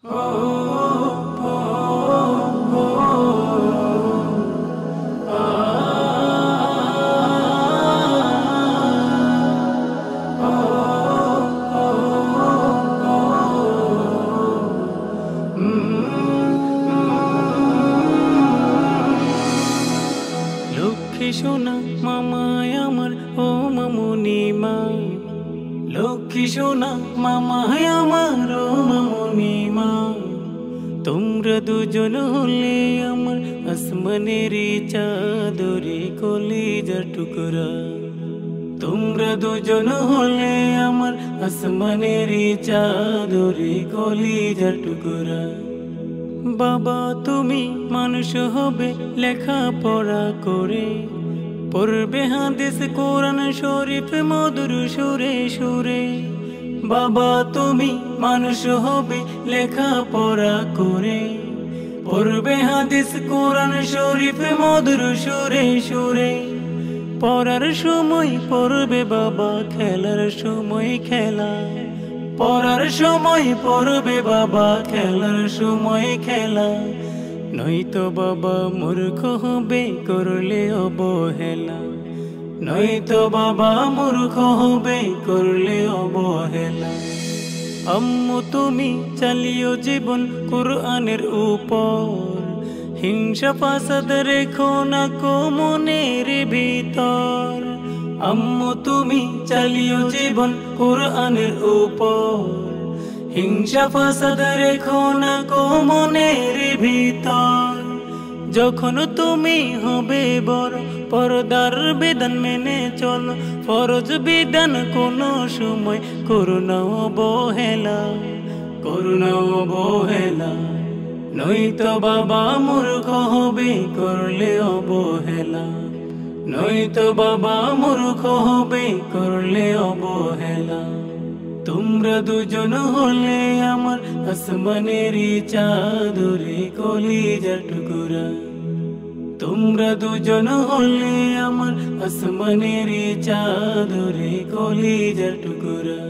লক্ষ্মী সোনা মামায় আমার ও মামুনি মা, লক্ষ্মী সোনা মামায় আমার ও মামুনি মা। তোমরা দুজন হলে আমার আসমানের চাঁদরে কলিজার টুকরা, তোমরা দুজন হলে আমার আসমানের চাঁদরে কলিজার টুকরা। বাবা তুমি মানুষ হবে লেখাপড়া করে, পড়বে হাদিস কোরআন শরীফ মধুর সুরে সুরে। বাবা তুমি মানুষ হবে লেখাপড়া করে, পড়বে হাদিস কোরআন শরীফ মধুর সুরে সুরে। পড়ার সময় পড়বে বাবা, খেলার সময় খেলা, পড়ার সময় পড়বে বাবা, খেলার সময় খেলা। নয়তো বাবা মূর্খ হবে করলে অবহেলা, নয়তো বাবা মূর্খ হবে করলে অবহেলা। আম্মু তুমি চালিও জীবন কুরআনের উপর, হিংসা ফাসাদ রেখো না কো মনের ভিতর। আম্মু তুমি চালিও জীবন কুরআনের উপর, হিংসা ফাসাদ রেখো না কো মনের ভিতর। যখন তুমি হবে বড় পর্দার বিধান মেনে চলো, ফরজ বিধান কোনো সময় করো না অবহেলা, করো না অবহেলা। নয়তো বাবা মূর্খ হবে করলে অবহেলা, নয়তো বাবা মূর্খ হবে করলে অবহেলা। তোমরা দুজন হলে আমার আসমানের চাঁদরে কলিজার টুকরা, তোমরা দুজন হলে আমার আসমানের চাঁদরে কলিজার টুকরা।